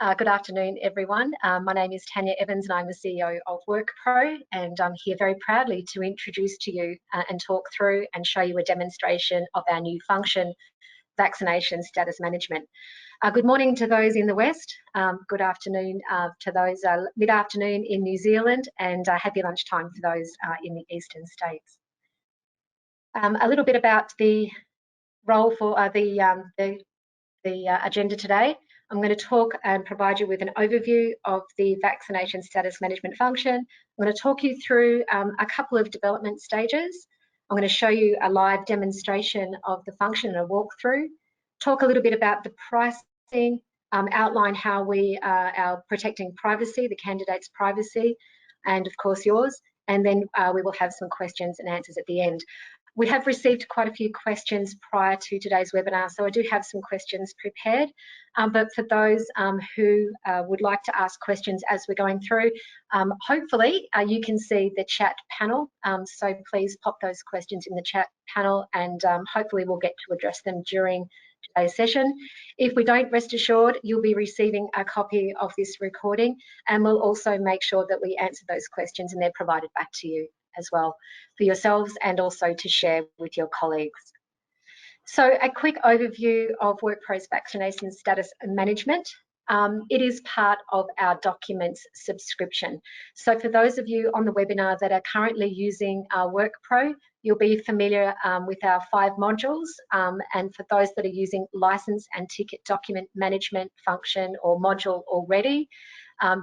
Good afternoon, everyone. My name is Tanya Evans and I'm the CEO of WorkPro, and I'm here very proudly to introduce to you and talk through and show you a demonstration of our new function, vaccination status management. Good morning to those in the West, good afternoon to those mid-afternoon in New Zealand, and happy lunchtime for those in the Eastern States. A little bit about the role for the agenda today. I'm going to talk and provide you with an overview of the vaccination status management function. I'm going to talk you through a couple of development stages. I'm going to show you a live demonstration of the function and a walkthrough, talk a little bit about the pricing, outline how we are protecting privacy, the candidate's privacy, and of course yours, and then we will have some questions and answers at the end. We have received quite a few questions prior to today's webinar, so I do have some questions prepared. But for those who would like to ask questions as we're going through, hopefully you can see the chat panel. So please pop those questions in the chat panel, and hopefully we'll get to address them during today's session. If we don't, rest assured, you'll be receiving a copy of this recording, and we'll also make sure that we answer those questions and they're provided back to you as well for yourselves and also to share with your colleagues. So a quick overview of WorkPro's vaccination status management. It is part of our documents subscription. So for those of you on the webinar that are currently using WorkPro, you'll be familiar with our 5 modules. And for those that are using license and ticket document management function or module already,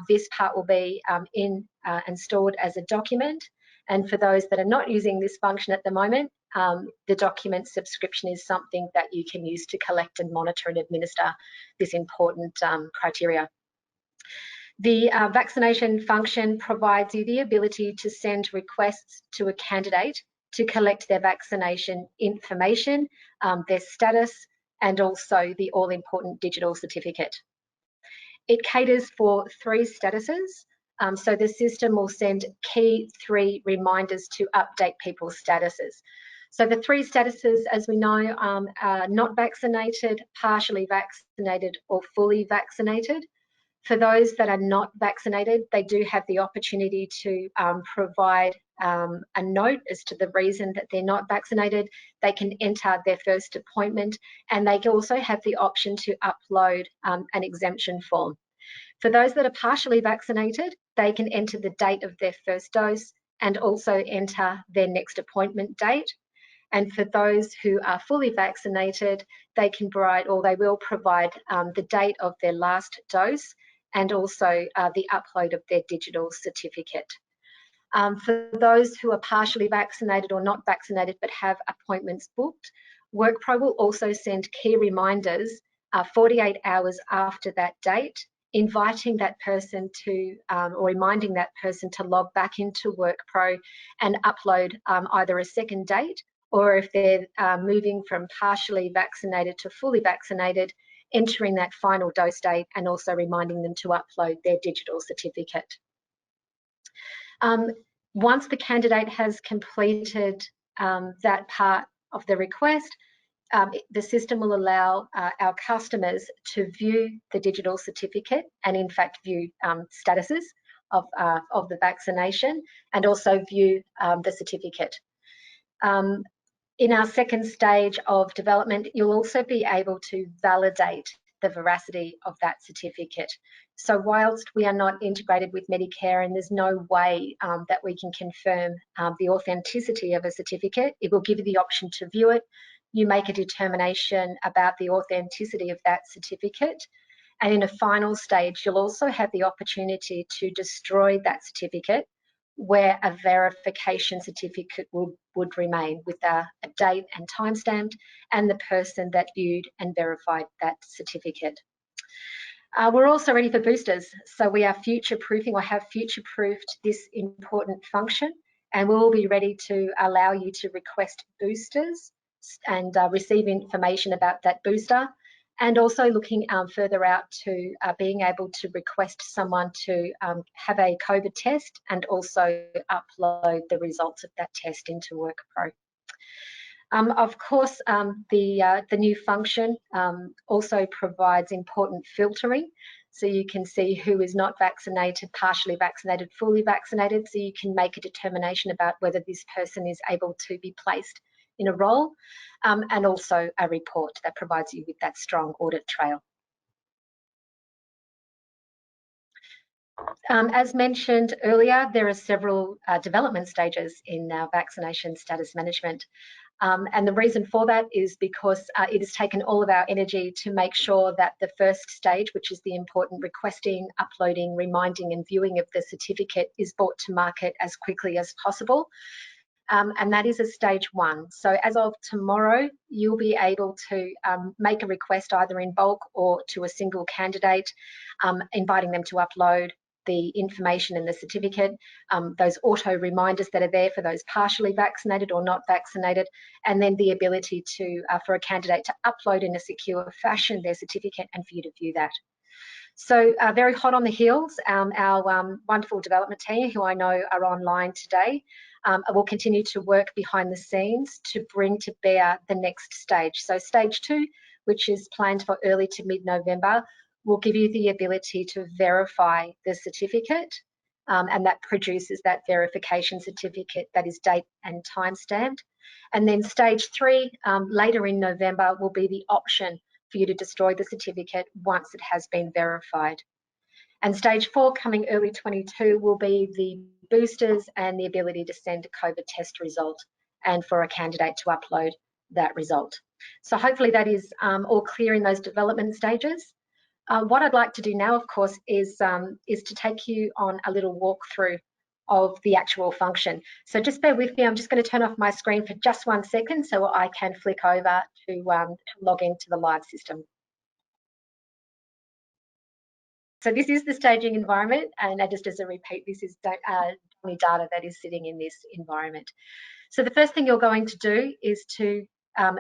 this part will be and stored as a document. And for those that are not using this function at the moment, the document subscription is something that you can use to collect and monitor and administer this important criteria. The vaccination function provides you the ability to send requests to a candidate to collect their vaccination information, their status, and also the all-important digital certificate. It caters for 3 statuses. So the system will send key 3 reminders to update people's statuses. So the 3 statuses, as we know, are not vaccinated, partially vaccinated, or fully vaccinated. For those that are not vaccinated, they do have the opportunity to provide a note as to the reason that they're not vaccinated. They can enter their first appointment, and they can also have the option to upload an exemption form. For those that are partially vaccinated, they can enter the date of their first dose and also enter their next appointment date. And for those who are fully vaccinated, they can provide, or they will provide, the date of their last dose and also the upload of their digital certificate. For those who are partially vaccinated or not vaccinated but have appointments booked, WorkPro will also send key reminders 48 hours after that date, inviting that person to, or reminding that person to log back into WorkPro and upload either a second date, or if they're moving from partially vaccinated to fully vaccinated, entering that final dose date and also reminding them to upload their digital certificate. Once the candidate has completed that part of the request, the system will allow our customers to view the digital certificate and in fact view statuses of the vaccination and also view the certificate. In our second stage of development, you'll also be able to validate the veracity of that certificate. So whilst we are not integrated with Medicare and there's no way that we can confirm the authenticity of a certificate, it will give you the option to view it. You make a determination about the authenticity of that certificate. And in a final stage, you'll also have the opportunity to destroy that certificate where a verification certificate would remain with a date and time stamped and the person that viewed and verified that certificate. We're also ready for boosters. So we are future-proofing or have future-proofed this important function, and we will be ready to allow you to request boosters and receive information about that booster, and also looking further out to being able to request someone to have a COVID test and also upload the results of that test into WorkPro. Of course, the new function also provides important filtering. So you can see who is not vaccinated, partially vaccinated, fully vaccinated, so you can make a determination about whether this person is able to be placed in a role, and also a report that provides you with that strong audit trail. As mentioned earlier, there are several development stages in our vaccination status management. And the reason for that is because it has taken all of our energy to make sure that the first stage, which is the important requesting, uploading, reminding and viewing of the certificate, is brought to market as quickly as possible. And that is a stage 1. So as of tomorrow, you'll be able to make a request either in bulk or to a single candidate, inviting them to upload the information in the certificate, those auto reminders that are there for those partially vaccinated or not vaccinated, and then the ability to for a candidate to upload in a secure fashion their certificate and for you to view that. So very hot on the heels, our wonderful development team, who I know are online today, will continue to work behind the scenes to bring to bear the next stage. So stage 2, which is planned for early to mid-November, will give you the ability to verify the certificate, and that produces that verification certificate that is date and time stamped. And then stage 3, later in November, will be the option for you to destroy the certificate once it has been verified. And stage 4, coming early 22, will be the boosters and the ability to send a COVID test result and for a candidate to upload that result. So hopefully that is all clear in those development stages. What I'd like to do now, of course, is to take you on a little walkthrough of the actual function. So just bear with me. I'm just going to turn off my screen for just 1 second so I can flick over to log into the live system. So this is the staging environment, and just as a repeat, this is dummy data that is sitting in this environment. So the first thing you're going to do is to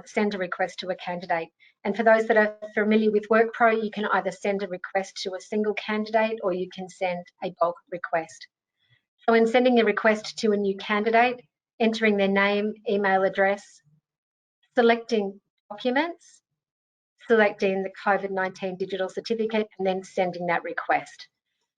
send a request to a candidate. And for those that are familiar with WorkPro, you can either send a request to a single candidate or you can send a bulk request. So in sending a request to a new candidate, entering their name, email address, selecting documents, selecting the COVID-19 digital certificate, and then sending that request.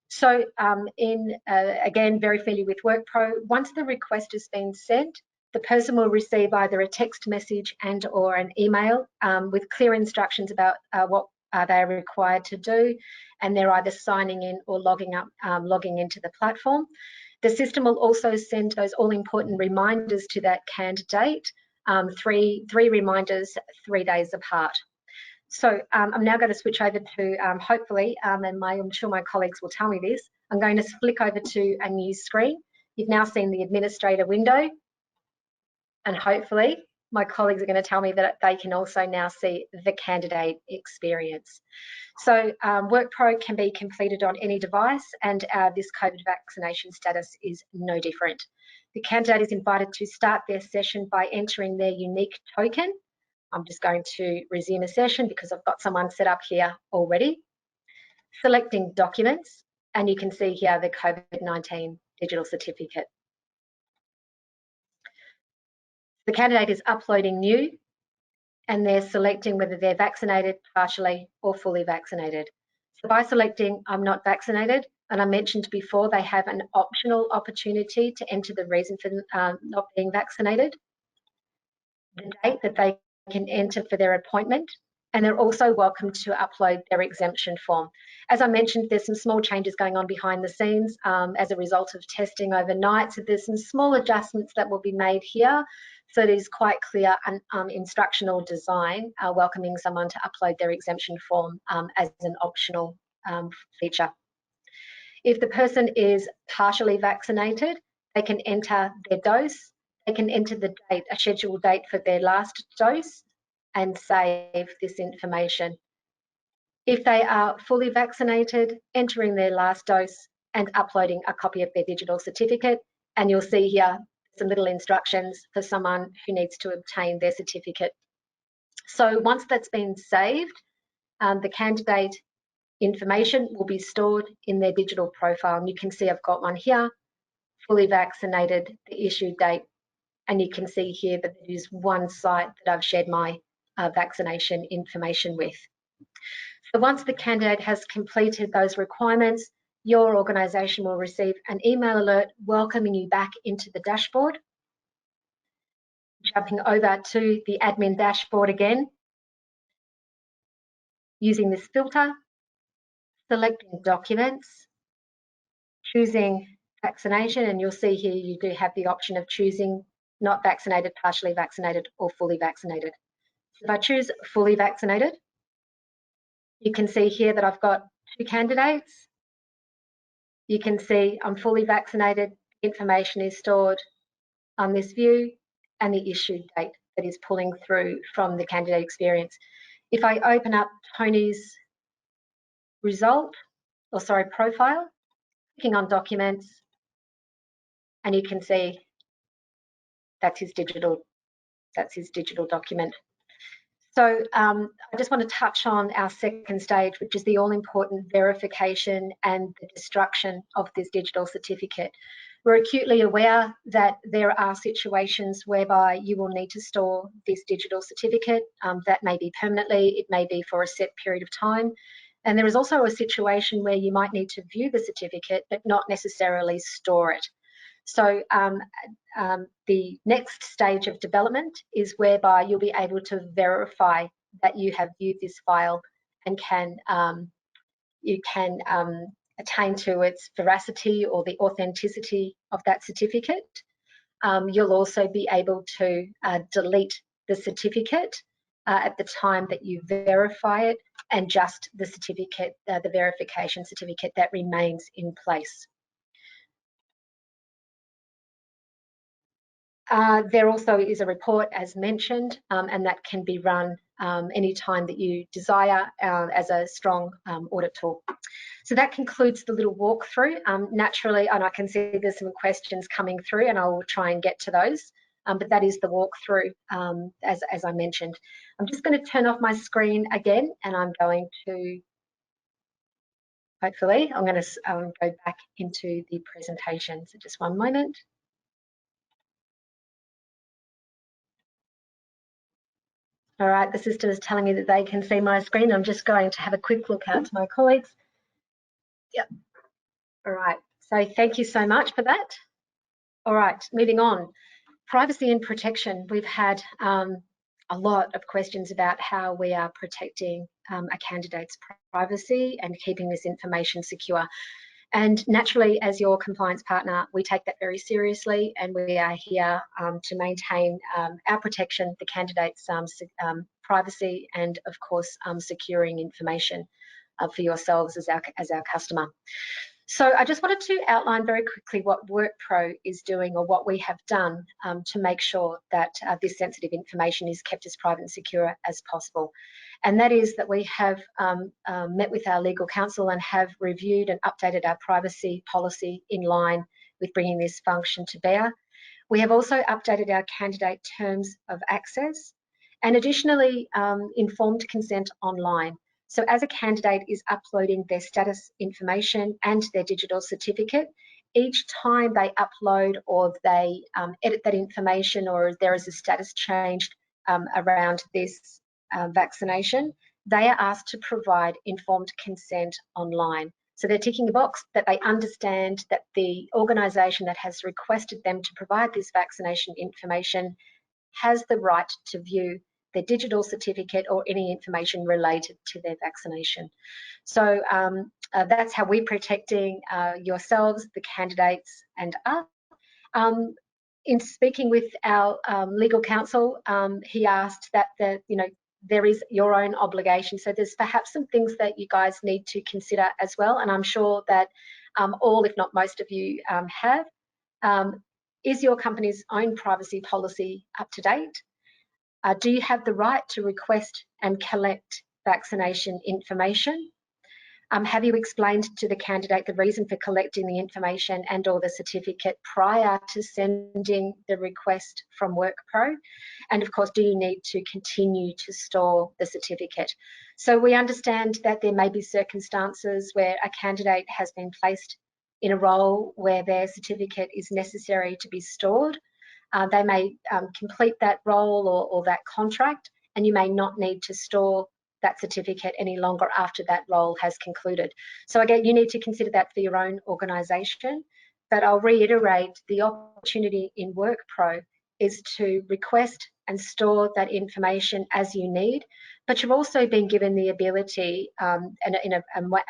So again, very familiar with WorkPro, once the request has been sent, the person will receive either a text message and or an email with clear instructions about what they are required to do, and they're either signing in or logging into the platform. The system will also send those all-important reminders to that candidate, three reminders 3 days apart. So I'm now going to switch over to, hopefully, and I'm sure my colleagues will tell me this, I'm going to flick over to a new screen. You've now seen the administrator window, and hopefully my colleagues are going to tell me that they can also now see the candidate experience. So WorkPro can be completed on any device, and this COVID vaccination status is no different. The candidate is invited to start their session by entering their unique token. I'm just going to resume a session because I've got someone set up here already. Selecting documents, and you can see here the COVID-19 digital certificate. The candidate is uploading new, and they're selecting whether they're vaccinated, partially or fully vaccinated. So by selecting I'm not vaccinated, and I mentioned before they have an optional opportunity to enter the reason for not being vaccinated, the date that they can enter for their appointment, and they're also welcome to upload their exemption form. As I mentioned, there's some small changes going on behind the scenes as a result of testing overnight, so there's some small adjustments that will be made here. So it is quite clear instructional design welcoming someone to upload their exemption form as an optional feature. If the person is partially vaccinated, they can enter their dose, they can enter the date, a scheduled date for their last dose, and save this information. If they are fully vaccinated, entering their last dose and uploading a copy of their digital certificate, and you'll see here some little instructions for someone who needs to obtain their certificate. So once that's been saved, the candidate information will be stored in their digital profile. And you can see I've got one here, fully vaccinated, the issue date, and you can see here that it is one site that I've shared my vaccination information with. So once the candidate has completed those requirements, your organisation will receive an email alert welcoming you back into the dashboard. Jumping over to the admin dashboard again, using this filter, selecting documents, choosing vaccination, and you'll see here you do have the option of choosing not vaccinated, partially vaccinated, or fully vaccinated. If I choose fully vaccinated, you can see here that I've got 2 candidates. You can see I'm fully vaccinated, information is stored on this view, and the issue date that is pulling through from the candidate experience. If I open up Tony's profile, clicking on documents, and you can see that's his digital document. So I just want to touch on our second stage, which is the all-important verification and the destruction of this digital certificate. We're acutely aware that there are situations whereby you will need to store this digital certificate. That may be permanently, it may be for a set period of time. And there is also a situation where you might need to view the certificate, but not necessarily store it. So the next stage of development is whereby you'll be able to verify that you have viewed this file and you can attain to its veracity or the authenticity of that certificate. You'll also be able to delete the certificate at the time that you verify it, and just the certificate, the verification certificate that remains in place. There also is a report, as mentioned, and that can be run anytime that you desire as a strong audit tool. So that concludes the little walkthrough. Naturally, and I can see there's some questions coming through, and I will try and get to those. But that is the walkthrough, as I mentioned. I'm just going to turn off my screen again, and I'm going to, hopefully, I'm going to go back into the presentation. So just one moment. All right, the system is telling me that they can see my screen. I'm just going to have a quick look out to my colleagues. Yep. All right, so thank you so much for that. All right, moving on. Privacy and protection. We've had a lot of questions about how we are protecting a candidate's privacy and keeping this information secure. And naturally, as your compliance partner, we take that very seriously, and we are here to maintain our protection, the candidate's privacy, and of course, securing information for yourselves as our customer. So I just wanted to outline very quickly what WorkPro is doing, or what we have done to make sure that this sensitive information is kept as private and secure as possible. And that is that we have met with our legal counsel and have reviewed and updated our privacy policy in line with bringing this function to bear. We have also updated our candidate terms of access, and additionally informed consent online. So as a candidate is uploading their status information and their digital certificate, each time they upload or they edit that information, or there is a status change around this vaccination, they are asked to provide informed consent online. So they're ticking the box that they understand that the organisation that has requested them to provide this vaccination information has the right to view their digital certificate or any information related to their vaccination. So that's how we're protecting yourselves, the candidates, and us. In speaking with our legal counsel, he asked that there is your own obligation. So there's perhaps some things that you guys need to consider as well, and I'm sure that all, if not most of you, have. Is your company's own privacy policy up to date? Do you have the right to request and collect vaccination information? Have you explained to the candidate the reason for collecting the information and or the certificate prior to sending the request from WorkPro? And of course, do you need to continue to store the certificate? So we understand that there may be circumstances where a candidate has been placed in a role where their certificate is necessary to be stored. They may complete that role or that contract, and you may not need to store that certificate any longer after that role has concluded. So again, you need to consider that for your own organisation. But I'll reiterate, the opportunity in WorkPro is to request and store that information as you need, but you've also been given the ability and in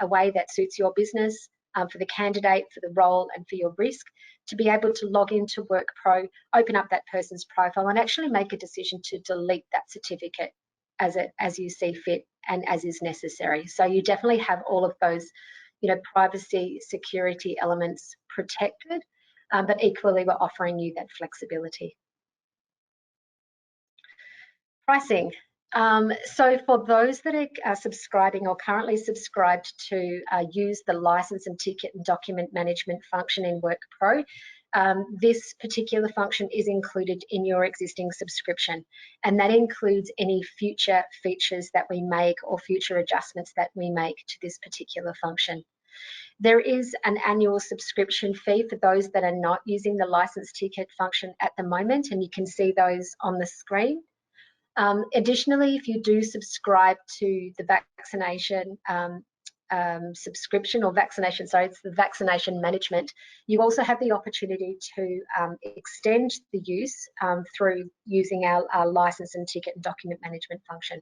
a way that suits your business, for the candidate, for the role, and for your risk, to be able to log into WorkPro, open up that person's profile, and actually make a decision to delete that certificate as you see fit and as is necessary. So you definitely have all of those, privacy, security elements protected, but equally we're offering you that flexibility. Pricing. So for those that are subscribing or currently subscribed to use the license and ticket and document management function in WorkPro, this particular function is included in your existing subscription, and that includes any future features that we make or future adjustments that we make to this particular function. There is an annual subscription fee for those that are not using the license ticket function at the moment, and you can see those on the screen. Additionally, if you do subscribe to the vaccination subscription or vaccination, sorry, it's the vaccination management, you also have the opportunity to extend the use through using our license and ticket and document management function.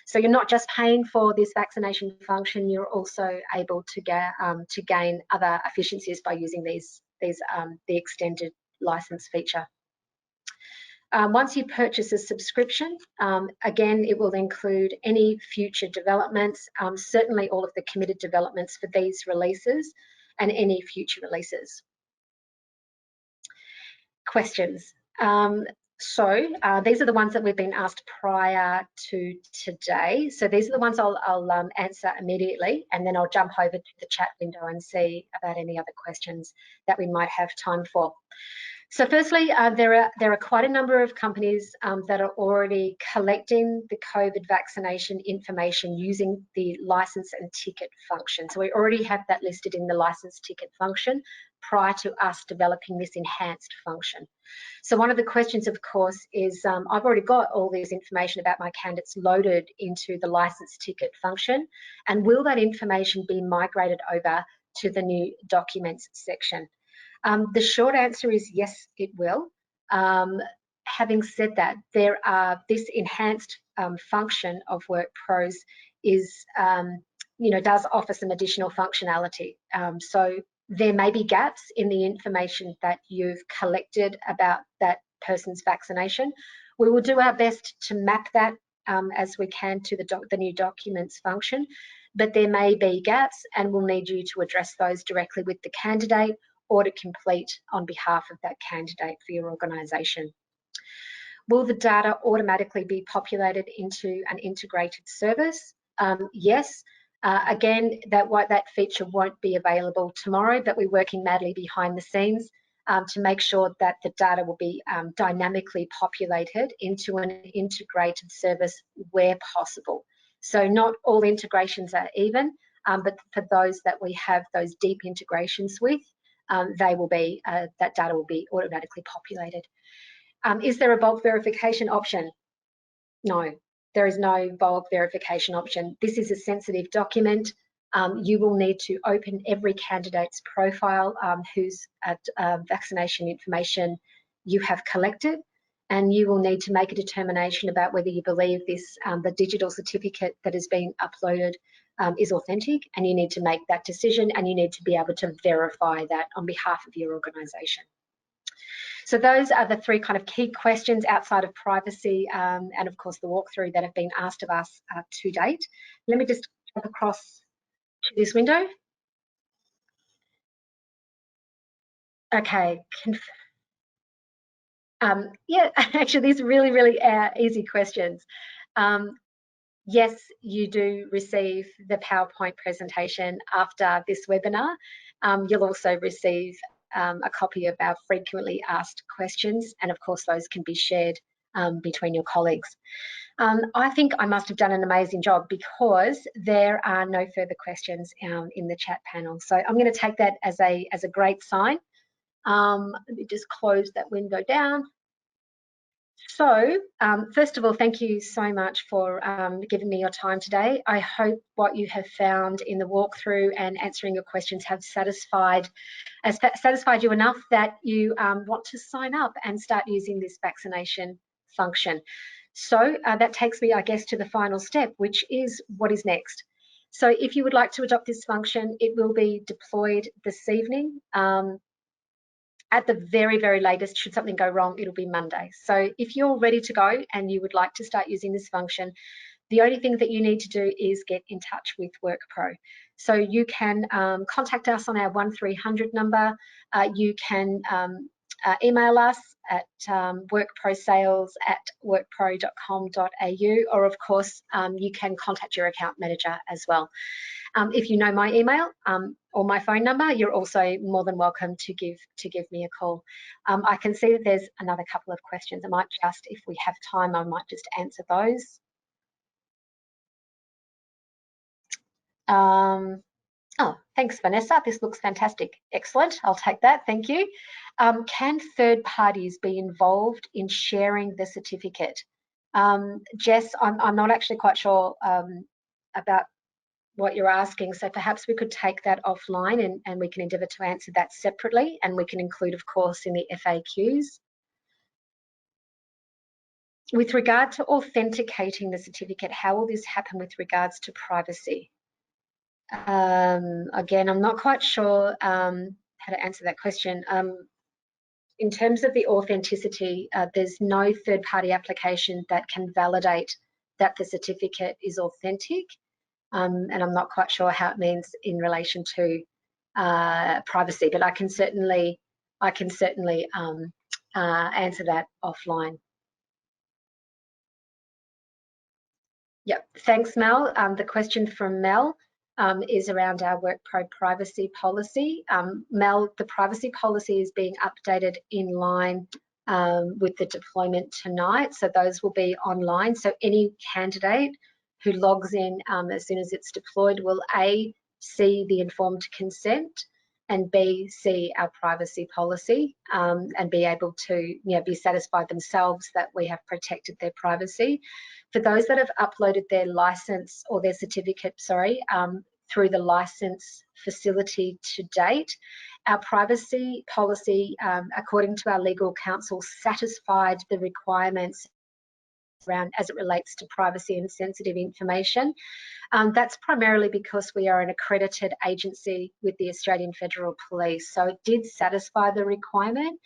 So you're not just paying for this vaccination function, you're also able to gain other efficiencies by using the extended license feature. Once you purchase a subscription, again, it will include any future developments, certainly all of the committed developments for these releases and any future releases. Questions. So these are the ones that we've been asked prior to today. So these are the ones I'll answer immediately, and then I'll jump over to the chat window and see about any other questions that we might have time for. So firstly, there are quite a number of companies that are already collecting the COVID vaccination information using the license and ticket function. So we already have that listed in the license ticket function prior to us developing this enhanced function. So one of the questions, of course, is I've already got all this information about my candidates loaded into the license ticket function, and will that information be migrated over to the new documents section? The short answer is yes, it will. Having said that, this enhanced function of WorkPros does offer some additional functionality. So there may be gaps in the information that you've collected about that person's vaccination. We will do our best to map that as we can to the new documents function, but there may be gaps, and we'll need you to address those directly with the candidate or to complete on behalf of that candidate for your organisation. Will the data automatically be populated into an integrated service? Yes. Again, that feature won't be available tomorrow, but we're working madly behind the scenes to make sure that the data will be dynamically populated into an integrated service where possible. So not all integrations are even, but for those that we have those deep integrations with, that data will be automatically populated. Is there a bulk verification option? No, there is no bulk verification option. This is a sensitive document. You will need to open every candidate's profile whose vaccination information you have collected, and you will need to make a determination about whether you believe the digital certificate that has been uploaded is authentic, and you need to make that decision, and you need to be able to verify that on behalf of your organisation. So those are the three kind of key questions outside of privacy and of course the walkthrough that have been asked of us to date. Let me just jump across to this window. Okay. Yeah, actually these are really, really easy questions. Yes, you do receive the PowerPoint presentation after this webinar. You'll also receive a copy of our frequently asked questions, and of course those can be shared between your colleagues. I think I must have done an amazing job because there are no further questions in the chat panel. So I'm going to take that as a great sign. Let me just close that window down. So, first of all, thank you so much for giving me your time today. I hope what you have found in the walkthrough and answering your questions have satisfied you enough that you want to sign up and start using this vaccination function. So that takes me, I guess, to the final step, which is what is next. So if you would like to adopt this function, it will be deployed this evening. At the very, very latest, should something go wrong, it'll be Monday. So if you're ready to go and you would like to start using this function, the only thing that you need to do is get in touch with WorkPro. So you can contact us on our 1300 number. You can email us at workprosales@workpro.com.au, or of course, you can contact your account manager as well. If you know my email or my phone number, you're also more than welcome to give me a call. I can see that there's another couple of questions. I might just, if we have time, I might just answer those. Oh, thanks, Vanessa. This looks fantastic. Excellent. I'll take that. Thank you. Can third parties be involved in sharing the certificate? Jess, I'm not actually quite sure about what you're asking, so perhaps we could take that offline and we can endeavour to answer that separately, and we can include, of course, in the FAQs. With regard to authenticating the certificate, how will this happen with regards to privacy? Again, I'm not quite sure how to answer that question. In terms of the authenticity, there's no third-party application that can validate that the certificate is authentic. And I'm not quite sure how it means in relation to privacy, but I can certainly answer that offline. Yep, thanks, Mel. The question from Mel is around our WorkPro privacy policy. Mel, the privacy policy is being updated in line with the deployment tonight, so those will be online. So any candidate who logs in as soon as it's deployed will A, see the informed consent, and B, see our privacy policy, and be able to be satisfied themselves that we have protected their privacy. For those that have uploaded their license or their certificate, through the license facility to date, our privacy policy, according to our legal counsel, satisfied the requirements around as it relates to privacy and sensitive information. That's primarily because we are an accredited agency with the Australian Federal Police, so it did satisfy the requirement.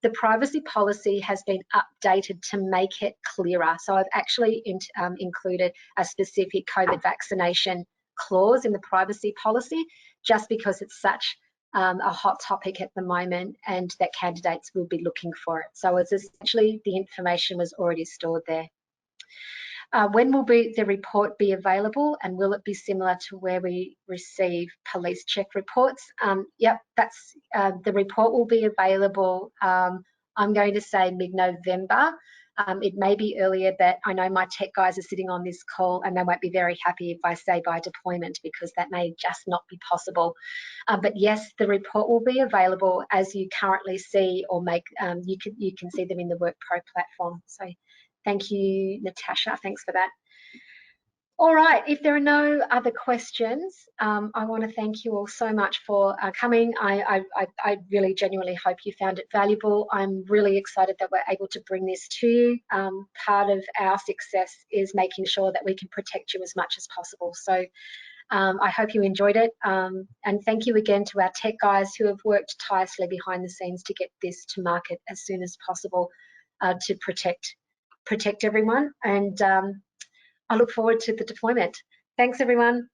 The privacy policy has been updated to make it clearer. So I've actually included a specific COVID vaccination clause in the privacy policy, just because it's such a hot topic at the moment and that candidates will be looking for it. So it's essentially the information was already stored there. When will the report be available, and will it be similar to where we receive police check reports? Yep, that's the report will be available, I'm going to say mid-November. It may be earlier. That I know my tech guys are sitting on this call and they won't be very happy if I say by deployment, because that may just not be possible. But yes, the report will be available as you currently see, or you can see them in the WorkPro platform. So thank you, Natasha. Thanks for that. All right, if there are no other questions, I want to thank you all so much for coming. I really genuinely hope you found it valuable. I'm really excited that we're able to bring this to you. Part of our success is making sure that we can protect you as much as possible. So I hope you enjoyed it. And thank you again to our tech guys who have worked tirelessly behind the scenes to get this to market as soon as possible to protect everyone. And I look forward to the deployment. Thanks, everyone.